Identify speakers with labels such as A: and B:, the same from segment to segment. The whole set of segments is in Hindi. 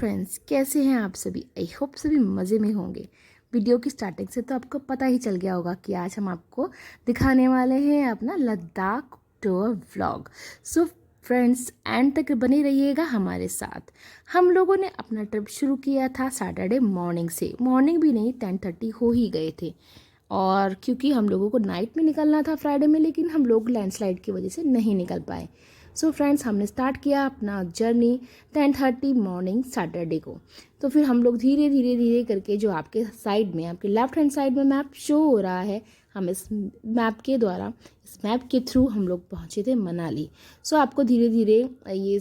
A: फ्रेंड्स, कैसे हैं आप सभी। आई होप सभी मज़े में होंगे। वीडियो की स्टार्टिंग से तो आपको पता ही चल गया होगा कि आज हम आपको दिखाने वाले हैं अपना Ladakh tour vlog. So friends, and तक बने रहिएगा हमारे साथ। हम लोगों ने अपना ट्रिप शुरू किया था सैटरडे मॉर्निंग से। मॉर्निंग भी नहीं, 10:30 हो ही गए थे। और क्योंकि हम लोगों को नाइट में निकलना था फ्राइडे में, लेकिन हम लोग लैंडस्लाइड की वजह से नहीं निकल पाए। सो फ्रेंड्स, हमने स्टार्ट किया अपना जर्नी 10:30 मॉर्निंग सैटरडे को। तो फिर हम लोग धीरे धीरे धीरे करके, जो आपके साइड में, आपके लेफ्ट हैंड साइड में मैप शो हो रहा है, हम इस मैप के द्वारा, इस मैप के थ्रू हम लोग पहुँचे थे मनाली। सो आपको धीरे धीरे ये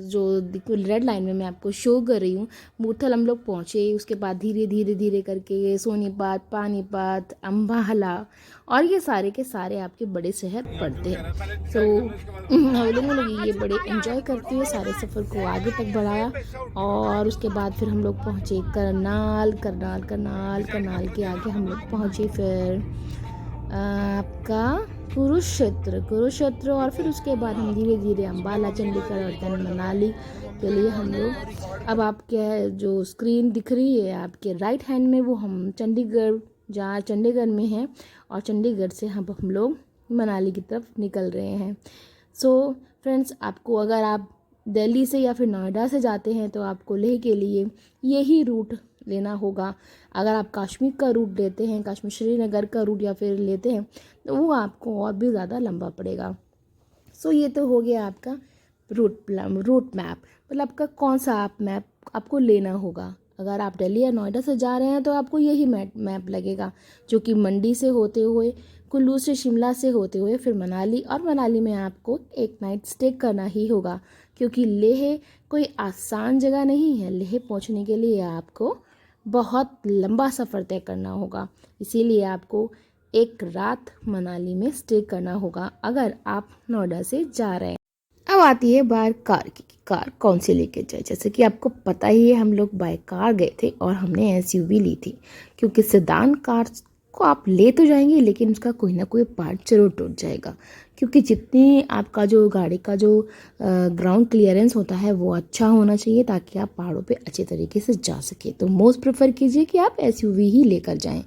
A: जो रेड लाइन में मैं आपको शो कर रही हूँ, मूर्थल हम लोग पहुँचे। उसके बाद धीरे धीरे धीरे करके ये सोनीपत, पानीपत, अम्बाला और ये सारे के सारे आपके बड़े शहर पड़ते हैं। सो हम लोग ये बड़े एंजॉय करते हुए सारे सफ़र को आगे तक बढ़ाया। और उसके बाद फिर हम लोग पहुँचे करनाल। करनाल करनाल करनाल के आगे हम लोग पहुँचे फिर आपका कुरुक्षेत्र। और फिर उसके बाद हम धीरे धीरे अम्बाला, चंडीगढ़ और देन मनाली के लिए हम लोग, अब आपके जो स्क्रीन दिख रही है आपके राइट हैंड में, वो हम चंडीगढ़, जहाँ चंडीगढ़ में है, और चंडीगढ़ से हम लोग मनाली की तरफ निकल रहे हैं। सो फ्रेंड्स, आपको अगर आप दिल्ली से या फिर नोएडा से जाते हैं तो आपको लेह के लिए यही रूट लेना होगा। अगर आप कश्मीर का रूट लेते हैं, कश्मीर श्रीनगर का रूट या फिर लेते हैं, तो वो आपको और भी ज़्यादा लंबा पड़ेगा। सो ये तो हो गया आपका रूट मैप, मतलब आपका कौन सा आप मैप आपको लेना होगा। अगर आप दिल्ली या नोएडा से जा रहे हैं तो आपको यही मैप लगेगा, जो कि मंडी से होते हुए, कुल्लू से, शिमला से होते हुए फिर मनाली, और मनाली में आपको एक नाइट स्टे करना ही होगा, क्योंकि लेह कोई आसान जगह नहीं है। लेह पहुंचने के लिए आपको बहुत लंबा सफ़र तय करना होगा, इसीलिए आपको एक रात मनाली में स्टे करना होगा अगर आप नोएडा से जा रहे हैं। अब आती है बात कार की, कार कौन सी लेके जाए। जैसे कि आपको पता ही है, हम लोग बाय कार गए थे और हमने एसयूवी ली थी, क्योंकि सेडान कार को आप ले तो जाएंगे लेकिन उसका कोई ना कोई पार्ट जरूर टूट जाएगा, क्योंकि जितनी आपका जो गाड़ी का जो ग्राउंड क्लियरेंस होता है वो अच्छा होना चाहिए, ताकि आप पहाड़ों पे अच्छे तरीके से जा सके। तो मोस्ट प्रेफर कीजिए कि आप एसयूवी ही लेकर जाएं।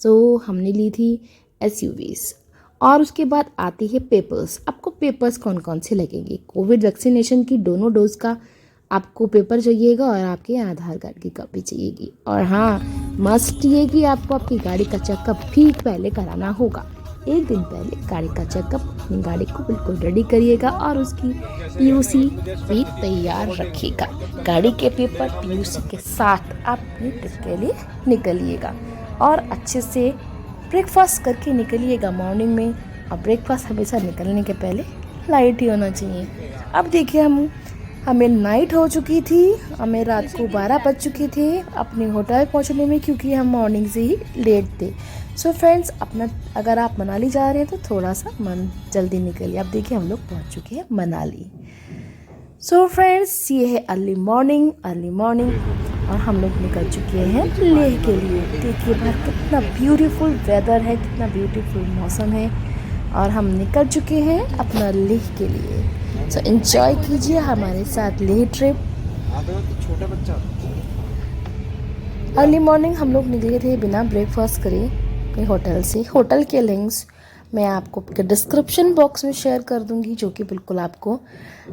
A: सो हमने ली थी एसयूवीज़। और उसके बाद आती है पेपर्स। आपको पेपर्स कौन कौन से लगेंगे। कोविड वैक्सीनेशन की दोनों डोज का आपको पेपर चाहिएगा, और आपके आधार कार्ड की कॉपी चाहिएगी। और हाँ, मस्ट ये कि आपको आपकी गाड़ी का चेकअप भी पहले कराना होगा। एक दिन पहले गाड़ी का चेकअप, अपनी गाड़ी को बिल्कुल रेडी करिएगा और उसकी पीयूसी भी तैयार रखिएगा। गाड़ी के पेपर पीयूसी के साथ आप अपनी ट्रिप के लिए निकलिएगा, और अच्छे से ब्रेकफास्ट करके निकलिएगा मॉर्निंग में। और ब्रेकफास्ट हमेशा निकलने के पहले लाइट ही होना चाहिए। अब देखिए, हमें नाइट हो चुकी थी, हमें रात को 12 बज चुके थे अपने होटल पहुंचने में, क्योंकि हम मॉर्निंग से ही लेट थे। सो फ्रेंड्स, अगर आप मनाली जा रहे हैं तो थोड़ा सा जल्दी निकलिए। अब देखिए, हम लोग पहुंच चुके हैं मनाली। सो फ्रेंड्स, ये है अर्ली मॉर्निंग, और हम लोग निकल चुके हैं लेह के लिए। देखिए बाहर कितना ब्यूटीफुल वेदर है, कितना ब्यूटीफुल मौसम है, और हम निकल चुके हैं अपना लेह के लिए। सो एंजॉय कीजिए हमारे साथ लेह ट्रिप। अर्ली मॉर्निंग हम लोग निकले थे बिना ब्रेकफास्ट करे अपने होटल से। होटल के लिंक्स मैं आपको डिस्क्रिप्शन बॉक्स में शेयर कर दूंगी, जो कि बिल्कुल आपको,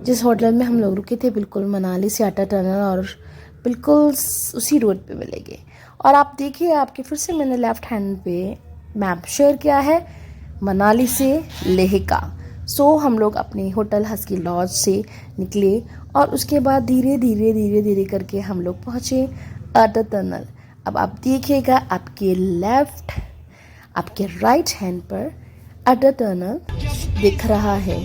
A: जिस होटल में हम लोग रुके थे, बिल्कुल मनाली से अटल टनल और बिल्कुल उसी रोड पे मिलेंगे। और आप देखिए, आपके फिर से मैंने लेफ्ट हैंड पे मैप शेयर किया है मनाली से लेह का। सो हम लोग अपने होटल हस्की लॉज से निकले, और उसके बाद धीरे धीरे धीरे धीरे करके हम लोग पहुँचे अटल टनल। अब आप देखिएगा, आपके लेफ्ट, आपके राइट हैंड पर अटल टनल दिख रहा है।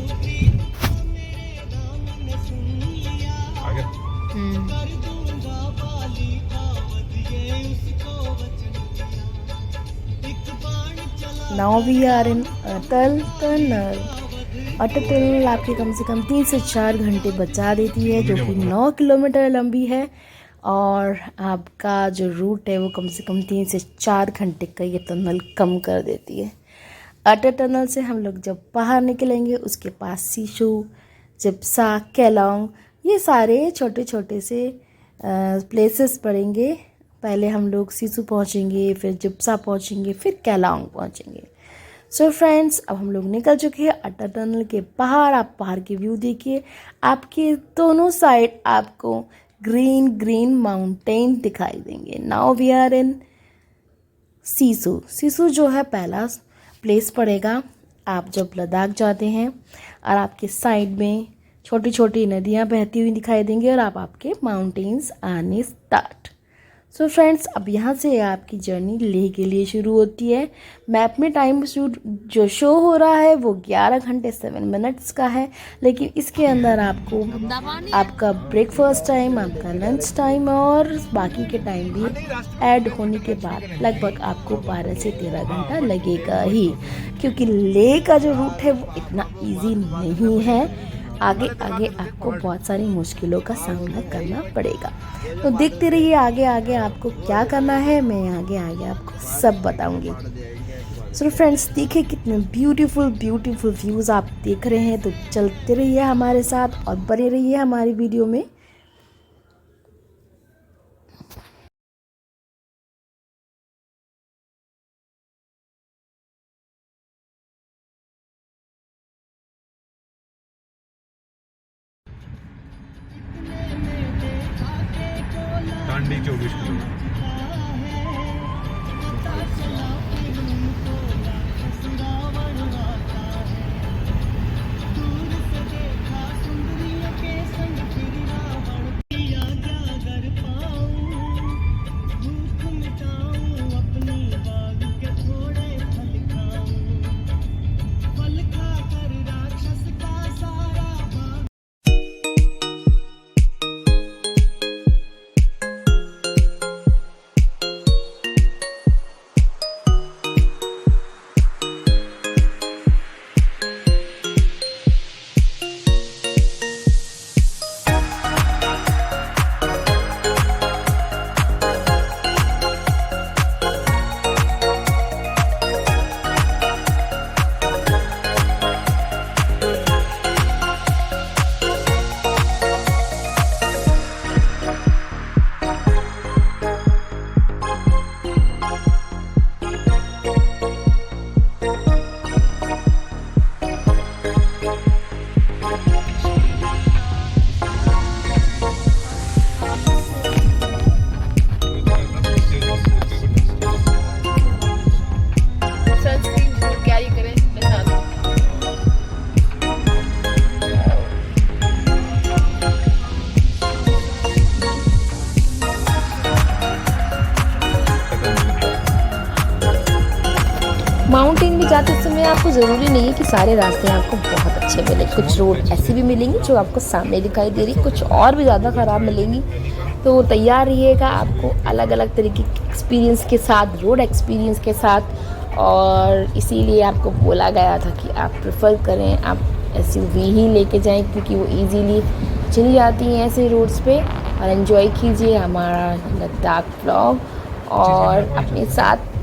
A: 9 we are in Atal tunnel. Atal tunnel आपके कम से कम 3 से 4 घंटे बचा देती है, जो कि 9 किलोमीटर लंबी है। और आपका जो रूट है वो कम से कम 3 से 4 घंटे का ये टनल कम कर देती है। अटल टनल से हम लोग जब बाहर निकलेंगे, उसके पास सिशु, जिप्सा, केलोंग, ये सारे छोटे छोटे से प्लेसेस पढ़ेंगे। पहले हम लोग सिसु पहुँचेंगे, फिर जिप्सा पहुँचेंगे, फिर केलोंग पहुँचेंगे। सो फ्रेंड्स, अब हम लोग निकल चुके हैं अटल टनल के बाहर। आप बाहर के व्यू देखिए, आपके दोनों साइड आपको ग्रीन ग्रीन माउंटेन दिखाई देंगे। Now we are in Sissu. Sissu जो है पहला प्लेस पड़ेगा आप जब लद्दाख जाते हैं, और आपके साइड में छोटी छोटी नदियाँ बहती हुई दिखाई देंगी और आपके माउंटेन्स आने स्टार्ट। सो फ्रेंड्स, अब यहाँ से आपकी जर्नी लेह के लिए शुरू होती है। मैप में टाइम जो शो हो रहा है वो 11 घंटे 7 मिनट्स का है, लेकिन इसके अंदर आपको आपका ब्रेकफास्ट टाइम, आपका लंच टाइम और बाकी के टाइम भी ऐड होने के बाद लगभग आपको 12 से 13 घंटा लगेगा ही, क्योंकि लेह का जो रूट है वो इतना ईजी नहीं है। आगे आगे आपको बहुत सारी मुश्किलों का सामना करना पड़ेगा। तो देखते रहिए आगे आगे आपको क्या करना है, मैं आगे आगे आपको सब बताऊंगी। सो फ्रेंड्स, देखिए कितने ब्यूटीफुल ब्यूटीफुल व्यूज़ आप देख रहे हैं। तो चलते रहिए हमारे साथ और बने रहिए हमारी वीडियो में।
B: दांडी 24 किलोमीटर।
A: माउंटेन में जाते समय आपको ज़रूरी नहीं है कि सारे रास्ते आपको बहुत अच्छे मिले। कुछ रोड ऐसी भी मिलेंगी जो आपको सामने दिखाई दे रही, कुछ और भी ज़्यादा ख़राब मिलेंगी। तो तैयार रहिएगा आपको अलग अलग तरीके के एक्सपीरियंस के साथ, रोड एक्सपीरियंस के साथ। और इसीलिए आपको बोला गया था कि आप प्रेफर करें, आप एसयूवी ही लेके जाएं, क्योंकि वो इजीली चल जाती हैं ऐसे रोड्स पे। और एंजॉय कीजिए हमारा लद्दाख व्लॉग, और अपने साथ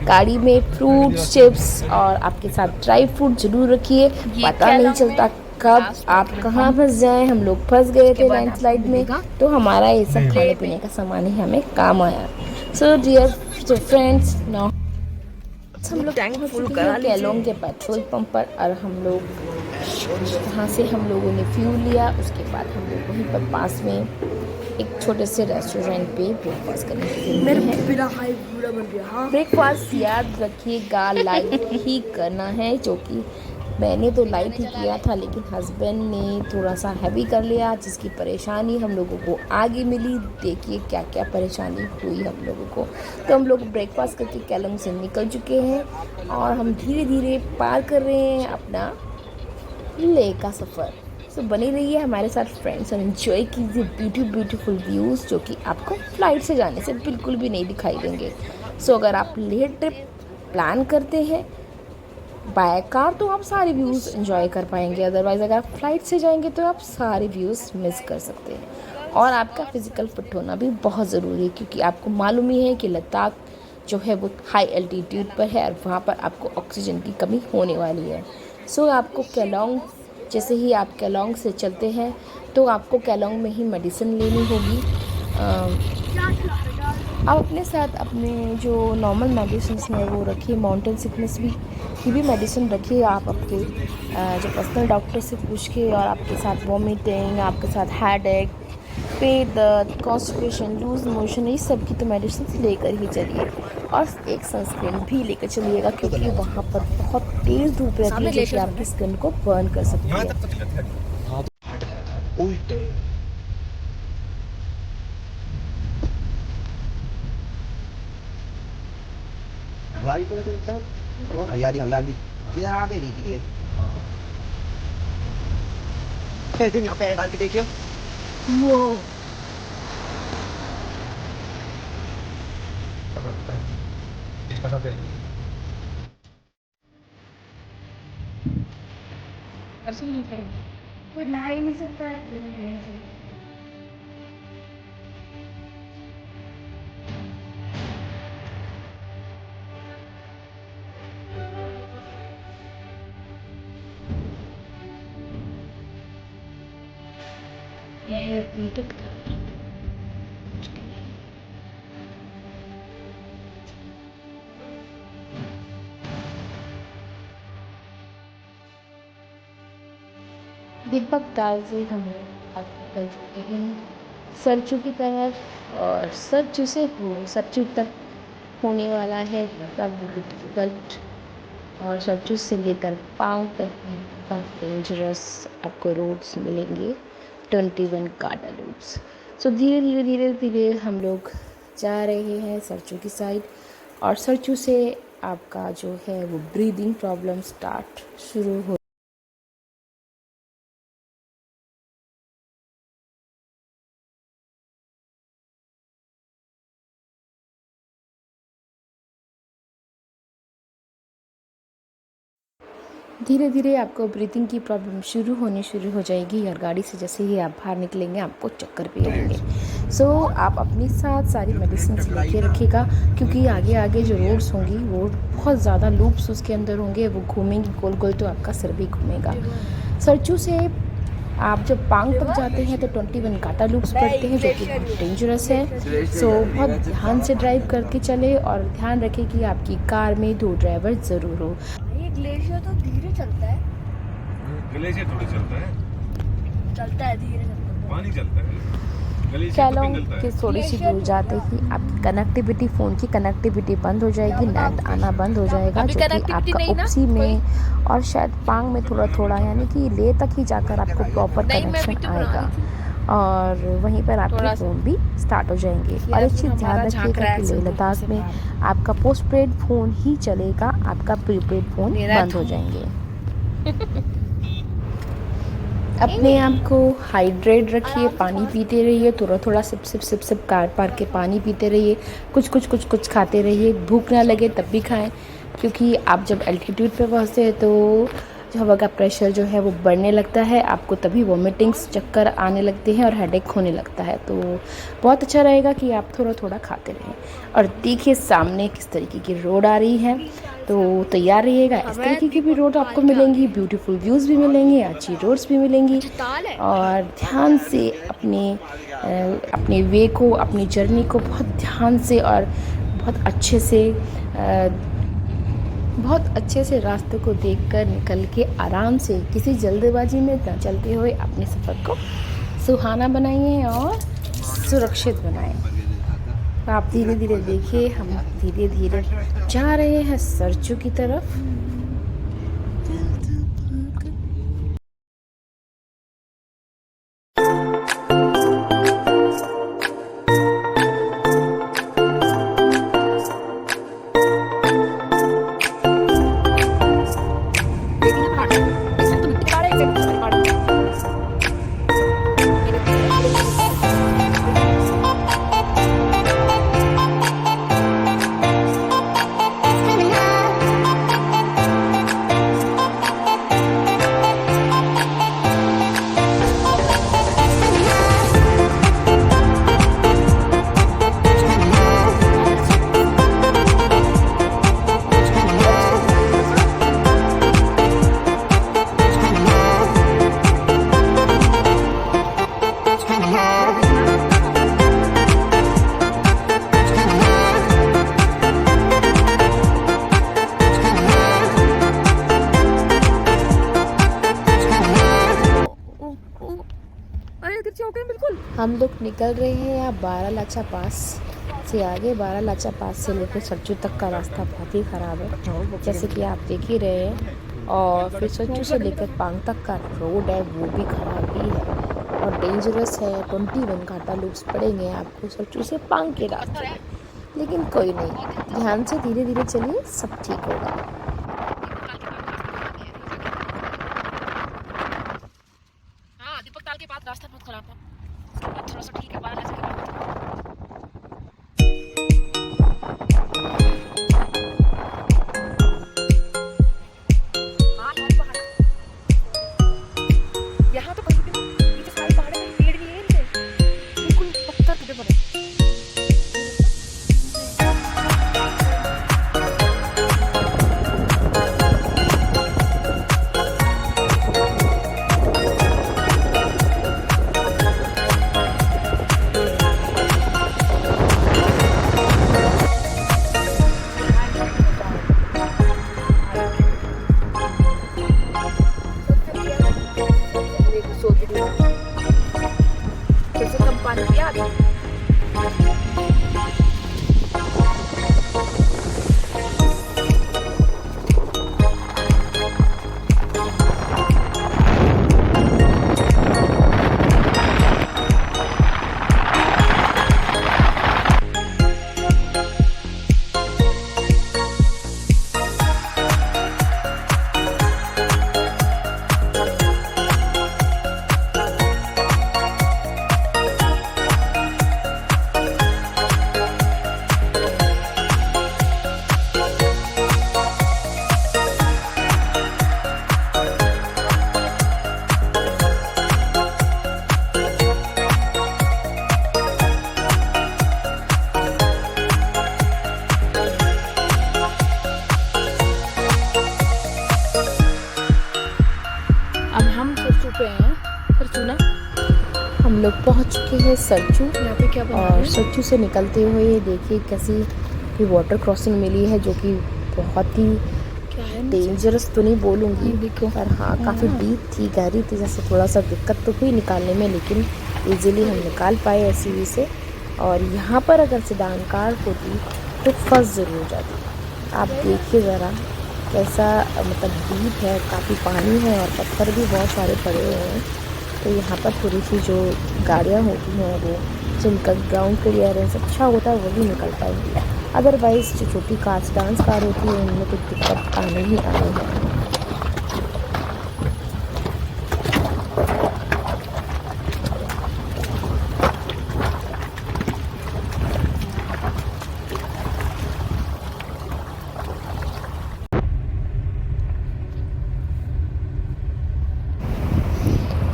A: गाड़ी में फ्रूट्स, चिप्स और आपके साथ ड्राई फ्रूट जरूर रखिए। पता नहीं चलता कब आप कहाँ फंस जाएं। हम लोग फंस गए थे लैंडस्लाइड में, तो हमारा ये सब खाने पीने का सामान ही हमें काम आया। सो डियर फ्रेंड्स, नाउ हम लोग टैंक फुल करा केलोंग के पेट्रोल पंप पर, और हम लोग वहाँ से हम लोगों ने फ्यूल लिया। उसके बाद हम लोग वहीं पर पास में एक छोटे से रेस्टोरेंट पे ब्रेकफास्ट करने के लिए ब्रेकफास्ट याद रखिएगा लाइट ही करना है, जो कि मैंने तो लाइट ही किया था, लेकिन हस्बैंड ने थोड़ा सा हैवी कर लिया, जिसकी परेशानी हम लोगों को आगे मिली। देखिए क्या क्या परेशानी हुई हम लोगों को। तो हम लोग ब्रेकफास्ट करके केलोंग से निकल चुके हैं और हम धीरे धीरे पार कर रहे हैं अपना लेह का सफ़र। सो बनी रहिए हमारे साथ फ्रेंड्स और एंजॉय कीजिए ब्यूटीफुल व्यूज़, जो कि आपको फ्लाइट से जाने से बिल्कुल भी नहीं दिखाई देंगे। सो अगर आप लेह ट्रिप प्लान करते हैं बाय कार, तो आप सारे व्यूज़ एंजॉय कर पाएंगे। अदरवाइज़ अगर आप फ्लाइट से जाएंगे तो आप सारे व्यूज़ मिस कर सकते हैं। और आपका फिज़िकल फिट होना भी बहुत ज़रूरी है, क्योंकि आपको मालूम ही है कि लद्दाख जो है वो हाई एल्टीट्यूड पर है और वहाँ पर आपको ऑक्सीजन की कमी होने वाली है। सो आपको केलोंग, जैसे ही आप केलोंग से चलते हैं तो आपको केलोंग में ही मेडिसिन लेनी होगी, आप अपने साथ अपने जो नॉर्मल मेडिसिन हैं वो रखिए, माउंटेन सिकनेस भी की भी मेडिसिन रखिए आप आपके जो पर्सनल डॉक्टर से पूछ के, और आपके साथ वॉमिटिंग, आपके साथ हेडेक, पेट दर्द, कॉन्स्टिपेशन, लूज मोशन, ये सब की तो मेडिसिन लेकर ही चलिए। और एक सनस्क्रीन भी लेकर चलिएगा, क्योंकि वहाँ पर बहुत तेज़ धूप रहती है जो कि आपकी स्किन को बर्न कर सकती है। दीपक दाल से हम चल चुके हैं सरचू की तरफ, और सरचू से सरचू तक होने वाला है सब डिफिकल्ट, और सरचू से लेकर पाँव तक बहुत डेंजरस आपको रोड्स मिलेंगे, 21 काटा रोड्स। सो धीरे धीरे धीरे धीरे हम लोग जा रहे हैं सरचू की साइड, और सरचू से आपका जो है वो ब्रीदिंग प्रॉब्लम शुरू हो। धीरे धीरे आपको ब्रीथिंग की प्रॉब्लम शुरू हो जाएगी, और गाड़ी से जैसे ही आप बाहर निकलेंगे आपको चक्कर भी आएंगे। सो आप अपने साथ सारी मेडिसिन लेके रखिएगा, क्योंकि आगे आगे जो रोड्स होंगी वो बहुत ज़्यादा लूप्स उसके अंदर होंगे, वो घूमेंगी गोल गोल, तो आपका सिर भी घूमेगा। सरचू से आप जब पांग तक जाते हैं तो 21 काटा लूप्स पड़ते हैं, जो कि बहुत डेंजरस है। सो बहुत ध्यान से ड्राइव करके चले, और ध्यान रखें कि आपकी कार में 2 ड्राइवर ज़रूर हो।
C: ग्लेशियर तो धीरे चलता है,
B: ग्लेशियर थोड़ी चलता है
C: धीरे चलता है,
B: पानी चलता है, ग्लेशियर तो
A: कैलोंग
B: पिघलता है।
A: के थोड़ी सी दूर जाते ही आपकी कनेक्टिविटी, फ़ोन की कनेक्टिविटी बंद हो जाएगी, नेट आना बंद हो जाएगा, जो कि आपका उपसी में और शायद पांग में थोड़ा थोड़ा, यानी कि ले तक ही जाकर आपको प्रॉपर कनेक्शन आएगा, और वहीं पर आपके फ़ोन भी स्टार्ट हो जाएंगे। और एक चीज़ ध्यान रखिएगा कि लेह लद्दाख में आपका पोस्ट पेड फ़ोन ही चलेगा, आपका प्रीपेड फ़ोन बंद हो जाएंगे। अपने आप को हाइड्रेट रखिए, पानी पीते रहिए, थोड़ा थोड़ा सिप सिप सिप सिप कार पार के पानी पीते रहिए, कुछ खाते रहिए, भूख ना लगे तब भी खाएं, क्योंकि आप जब एल्टीट्यूड पे पहुँचते हैं तो जो हवा का प्रेशर जो है वो बढ़ने लगता है, आपको तभी वॉमिटिंग्स, चक्कर आने लगते हैं और हेडेक होने लगता है। तो बहुत अच्छा रहेगा कि आप थोड़ा थोड़ा खाते रहें। और देखिए सामने किस तरीके की रोड आ रही है, तो तैयार रहिएगा, इस तरीके की भी रोड आपको मिलेंगी, ब्यूटीफुल व्यूज़ भी मिलेंगे, अच्छी रोड्स भी मिलेंगी। और ध्यान से अपने वे को, अपनी जर्नी को बहुत ध्यान से और बहुत अच्छे से रास्ते को देखकर निकल के आराम से, किसी जल्दबाजी में न चलते हुए अपने सफ़र को सुहाना बनाइए और सुरक्षित बनाएं। तो आप धीरे धीरे देखिए, हम धीरे धीरे जा रहे हैं सरचू की तरफ। हम लोग निकल रहे हैं यहाँ बारालाचा पास से आगे। बारालाचा पास से लेकर सरचू तक का रास्ता बहुत ही ख़राब है, जैसे कि आप देख ही रहे हैं। और फिर सरचू से लेकर पांग तक का रोड है वो भी ख़राब ही है और डेंजरस है। 21 घाटा लूप्स पड़ेंगे आपको सरचू से पांग के रास्ते में, लेकिन कोई नहीं, ध्यान से धीरे धीरे चलिए, सब ठीक होगा। हाँ, दीपक ताल के बाद रास्ता बहुत खराब है, थोड़ा सा ठीक है, बाहर ऐसे के बाद। हाँ, यहाँ तो कहीं भी नीचे सारे पहाड़ हैं, पेड़ भी है नीचे, बिल्कुल पत्थर टूटे पड़े। हम लोग पहुंच चुके हैं सरचू। यहाँ पे क्या और सरचू से निकलते हुए देखिए कैसी कि वाटर क्रॉसिंग मिली है, जो कि बहुत ही डेंजरस तो नहीं बोलूँगी, पर हाँ काफ़ी डीप थी, गहरी थी, जैसे थोड़ा सा दिक्कत तो हुई निकालने में, लेकिन इजीली हम निकाल पाए एसयूवी से। और यहाँ पर अगर सेडान कार होती तो फंस ज़रूर जाती। आप देखिए ज़रा कैसा मतलब डीप है, काफ़ी पानी है और पत्थर भी बहुत सारे पड़े हुए हैं। तो यहाँ पर थोड़ी सी जो गाड़ियाँ होती हैं वो जिनका ग्राउंड क्लियरेंस अच्छा होता है वही निकल पाएंगी, अदरवाइज़ जो छोटी कार डांस कार होती है उनमें तो दिक्कत आने ही आनी है।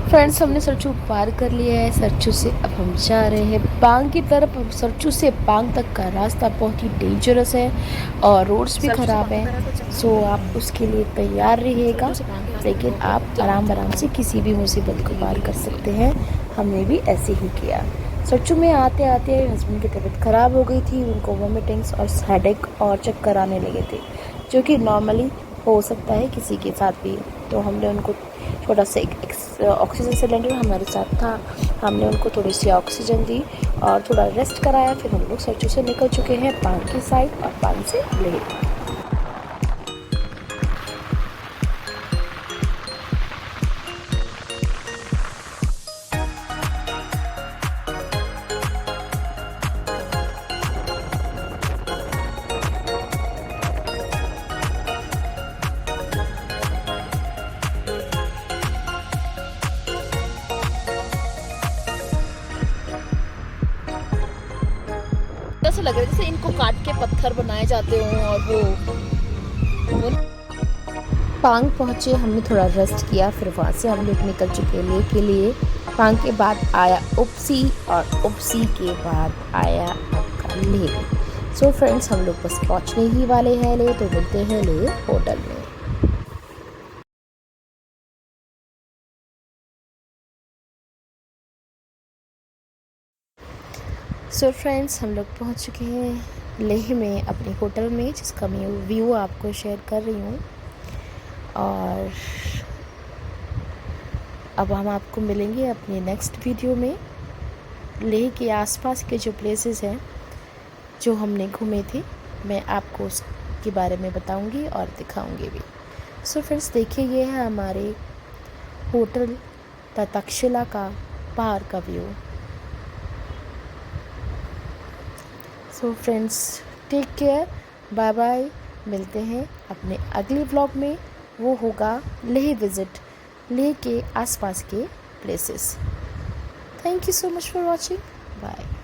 A: फ्रेंड्स, हमने सरचू पार कर लिया है। सरचू से अब हम जा रहे हैं पांग की तरफ। सरचू से पांग तक का रास्ता बहुत ही डेंजरस है और रोड्स भी ख़राब हैं, सो आप उसके लिए तैयार रहिएगा, लेकिन आप आराम से किसी भी मुसीबत को पार कर सकते हैं। हमने भी ऐसे ही किया। सरचू में आते आते हस्बैंड की तबीयत ख़राब हो गई थी, उनको वोमिटिंग्स और हेडेक और चक्कर आने लगे थे, जो कि नॉर्मली हो सकता है किसी के साथ भी। तो हमने उनको छोटा सा एक ऑक्सीजन सिलेंडर हमारे साथ था, हमने उनको थोड़ी सी ऑक्सीजन दी और थोड़ा रेस्ट कराया। फिर हम लोग सरचू से निकल चुके हैं पांग की साइड और पांग से लेह। ऐसा लग रहा है जैसे इनको काट के पत्थर बनाए जाते हों। और वो पांग पहुँचे, हमने थोड़ा रेस्ट किया, फिर वहाँ से हम लोग निकल चुके लेह के लिए। पांग के बाद आया उपसी और उपसी के बाद आया आपका लेह। सो फ्रेंड्स, हम लोग बस पहुँचने ही वाले हैं लेह, तो मिलते हैं लेह होटल में। सो फ्रेंड्स, हम लोग पहुंच चुके हैं लेह में अपने होटल में, जिसका मैं व्यू आपको शेयर कर रही हूँ। और अब हम आपको मिलेंगे अपने नेक्स्ट वीडियो में। लेह के आसपास के जो प्लेसेस हैं जो हमने घूमे थे, मैं आपको उसके बारे में बताऊंगी और दिखाऊंगी भी। सो फ्रेंड्स, देखिए ये है हमारे होटल तक्षशिला का बाहर का view. So friends, take care, bye bye. मिलते हैं अपने अगले व्लॉग में, वो होगा लेह विज़िट, लेह के आसपास के places. Thank you so much for watching, bye.